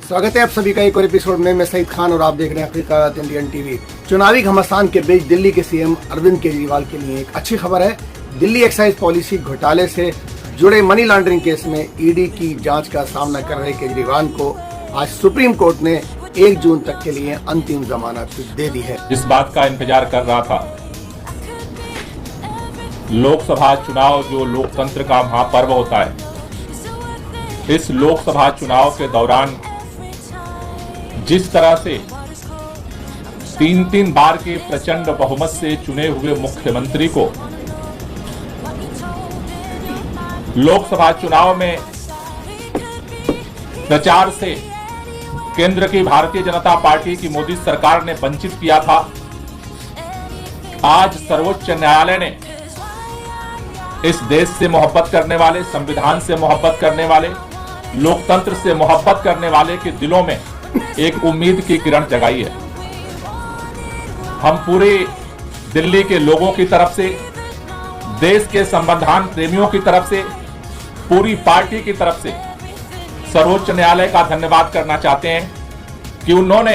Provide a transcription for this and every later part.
स्वागत है आप सभी का एक और एपिसोड में। मैं सईद खान और आप देख रहे हैं अफ्रीका इंडियन टीवी। चुनावी घमासान के बीच दिल्ली के सीएम अरविंद केजरीवाल के लिए एक अच्छी खबर है। दिल्ली एक्साइज पॉलिसी घोटाले से जुड़े मनी लॉन्ड्रिंग केस में ईडी की जांच का सामना कर रहे केजरीवाल को आज सुप्रीम कोर्ट ने 1 जून तक के लिए अंतिम जमानत दे दी है। इस बात का इंतजार कर रहा था। लोकसभा चुनाव जो लोकतंत्र का महापर्व होता है, इस लोकसभा चुनाव के दौरान जिस तरह से 3 बार के प्रचंड बहुमत से चुने हुए मुख्यमंत्री को लोकसभा चुनाव में प्रचार से केंद्र की भारतीय जनता पार्टी की मोदी सरकार ने वंचित किया था, आज सर्वोच्च न्यायालय ने इस देश से मोहब्बत करने वाले, संविधान से मोहब्बत करने वाले, लोकतंत्र से मोहब्बत करने वाले के दिलों में एक उम्मीद की किरण जगाई है। हम पूरे दिल्ली के लोगों की तरफ से, देश के संविधान प्रेमियों की तरफ से, पूरी पार्टी की तरफ से सर्वोच्च न्यायालय का धन्यवाद करना चाहते हैं कि उन्होंने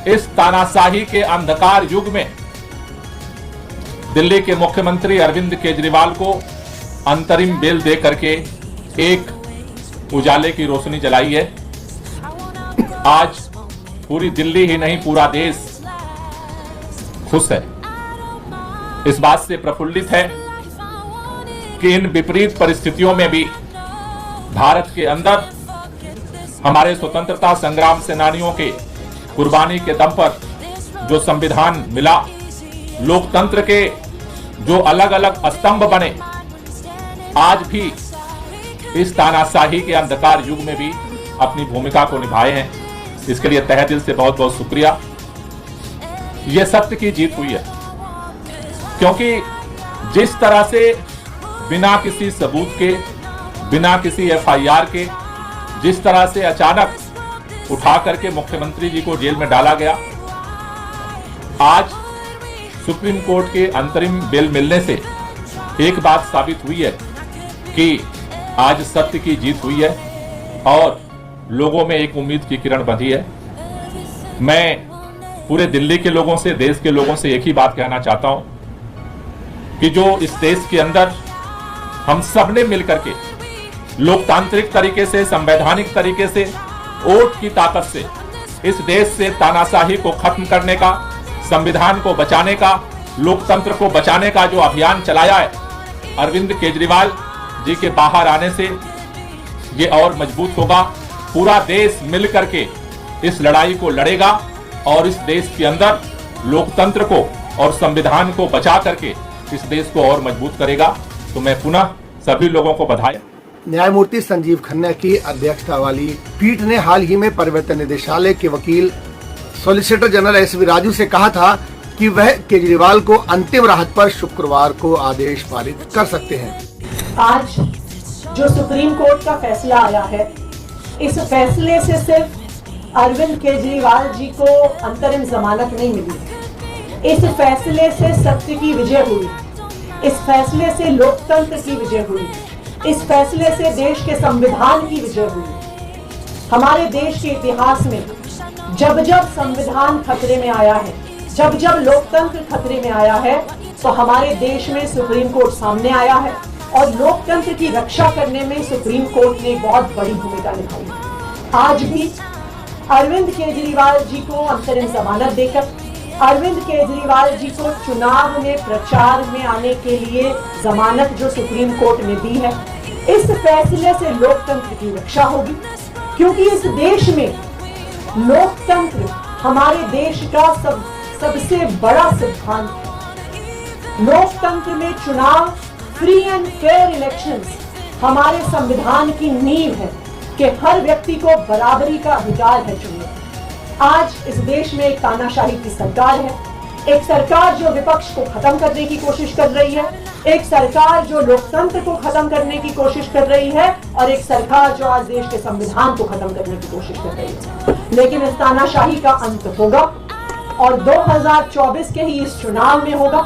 इस तानाशाही के अंधकार युग में दिल्ली के मुख्यमंत्री अरविंद केजरीवाल को अंतरिम बेल दे करके एक उजाले की रोशनी जलाई है। आज पूरी दिल्ली ही नहीं, पूरा देश खुश है, इस बात से प्रफुल्लित है कि इन विपरीत परिस्थितियों में भी भारत के अंदर हमारे स्वतंत्रता संग्राम सेनानियों के कुर्बानी के दम पर जो संविधान मिला, लोकतंत्र के जो अलग अलग स्तंभ बने, आज भी इस तानाशाही के अंधकार युग में भी अपनी भूमिका को निभाए हैं। इसके लिए तहे दिल से बहुत बहुत शुक्रिया। यह सत्य की जीत हुई है, क्योंकि जिस तरह से बिना किसी सबूत के, बिना किसी एफआईआर के, जिस तरह से अचानक उठा करके मुख्यमंत्री जी को जेल में डाला गया, आज सुप्रीम कोर्ट के अंतरिम बेल मिलने से एक बात साबित हुई है कि आज सत्य की जीत हुई है और लोगों में एक उम्मीद की किरण बंधी है। मैं पूरे दिल्ली के लोगों से, देश के लोगों से एक ही बात कहना चाहता हूं कि जो इस देश के अंदर हम सब ने मिलकर के लोकतांत्रिक तरीके से, संवैधानिक तरीके से, वोट की ताकत से इस देश से तानाशाही को खत्म करने का, संविधान को बचाने का, लोकतंत्र को बचाने का जो अभियान चलाया है, अरविंद केजरीवाल जी के बाहर आने से ये और मजबूत होगा। पूरा देश मिलकर के इस लड़ाई को लड़ेगा और इस देश के अंदर लोकतंत्र को और संविधान को बचा करके इस देश को और मजबूत करेगा। तो मैं पुनः सभी लोगों को बधाई। न्यायमूर्ति संजीव खन्ना की अध्यक्षता वाली पीठ ने हाल ही में परिवर्तन निदेशालय के वकील सॉलिसिटर जनरल एसवी राजू से कहा था कि वह केजरीवाल को अंतिम राहत पर शुक्रवार को आदेश पारित कर सकते हैं। आज जो सुप्रीम कोर्ट का फैसला आया है, इस फैसले से सिर्फ अरविंद केजरीवाल जी को अंतरिम जमानत नहीं मिली, इस फैसले से सत्य की विजय हुई, इस फैसले से लोकतंत्र की विजय हुई, इस फैसले से देश के संविधान की विजय हुई। हमारे देश के इतिहास में जब जब संविधान खतरे में आया है, जब जब लोकतंत्र खतरे में आया है, तो हमारे देश में सुप्रीम कोर्ट सामने आया है और लोकतंत्र की रक्षा करने में सुप्रीम कोर्ट ने बहुत बड़ी भूमिका निभाई है। आज भी अरविंद केजरीवाल जी को अंतरिम जमानत देकर, अरविंद केजरीवाल जी को चुनाव में प्रचार में आने के लिए जमानत जो सुप्रीम कोर्ट ने दी है, इस फैसले से लोकतंत्र की रक्षा होगी, क्योंकि इस देश में लोकतंत्र हमारे देश का सबसे बड़ा सिद्धांत है। लोकतंत्र में चुनाव, फ्री एंड फेयर इलेक्शंस हमारे संविधान की नींव है कि हर व्यक्ति को बराबरी का अधिकार है चुनने। आज इस देश में एक तानाशाही की सरकार है, एक सरकार जो विपक्ष को खत्म करने की कोशिश कर रही है, एक सरकार जो लोकतंत्र को खत्म करने की कोशिश कर रही है और एक सरकार जो आज देश के संविधान को खत्म करने की कोशिश कर रही है। लेकिन इस तानाशाही का अंत होगा और 2024 के ही इस चुनाव में होगा।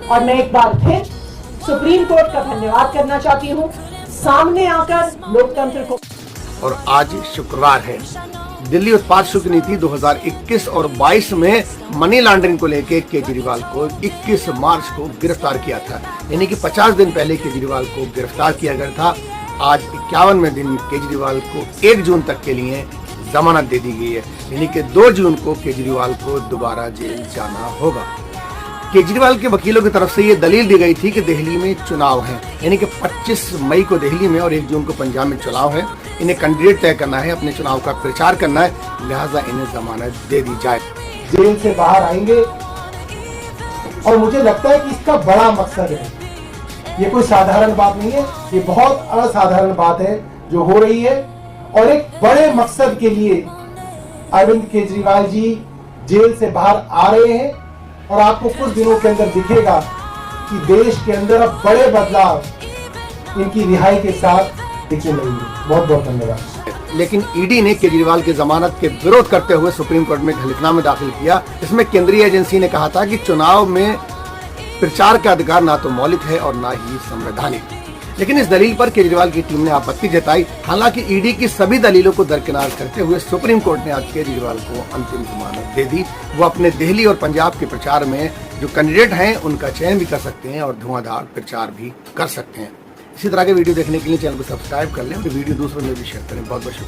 और मैं एक बार फिर सुप्रीम कोर्ट का धन्यवाद करना चाहती हूँ, सामने आकर लोकतंत्र को। और आज शुक्रवार है, दिल्ली उत्पाद शुल्क नीति 2021 और 22 में मनी लॉन्ड्रिंग को लेकर केजरीवाल को 21 मार्च को गिरफ्तार किया था। यानी कि 50 दिन पहले केजरीवाल को गिरफ्तार किया गया था। आज 51वें दिन केजरीवाल को 1 जून तक के लिए जमानत दे दी गई है। यानी कि 2 जून को केजरीवाल को दोबारा जेल जाना होगा। केजरीवाल के वकीलों की तरफ से ये दलील दी गई थी कि दिल्ली में चुनाव है, यानी कि 25 मई को दिल्ली में और 1 जून को पंजाब में चुनाव है। इन्हें कैंडिडेट तय करना है, अपने चुनाव का प्रचार करना है, लिहाजा इन्हें जमानत दे दी जाए। जेल से बाहर आएंगे और मुझे लगता है कि इसका बड़ा मकसद है। ये कोई साधारण बात नहीं है, ये बहुत असाधारण बात है जो हो रही है और एक बड़े मकसद के लिए अरविंद केजरीवाल जी जेल से बाहर आ रहे हैं और आपको कुछ दिनों के अंदर दिखेगा कि देश के अंदर अब बड़े बदलाव इनकी रिहाई के साथ दिखने लगेंगे। बहुत बहुत धन्यवाद। लेकिन ईडी ने केजरीवाल की जमानत के विरोध करते हुए सुप्रीम कोर्ट में हलफनामा दाखिल किया। इसमें केंद्रीय एजेंसी ने कहा था कि चुनाव में प्रचार का अधिकार ना तो मौलिक है और ना ही संवैधानिक। लेकिन इस दलील पर केजरीवाल की टीम ने आपत्ति जताई। हालांकि ईडी की सभी दलीलों को दरकिनार करते हुए सुप्रीम कोर्ट ने आज केजरीवाल को अंतिम जमानत दे दी। वो अपने दिल्ली और पंजाब के प्रचार में जो कैंडिडेट हैं उनका चयन भी कर सकते हैं और धुआंधार प्रचार भी कर सकते हैं। इसी तरह के वीडियो देखने के लिए चैनल को सब्सक्राइब कर लें और वीडियो दूसरों में भी शेयर करें। बहुत बहुत शुक्रिया।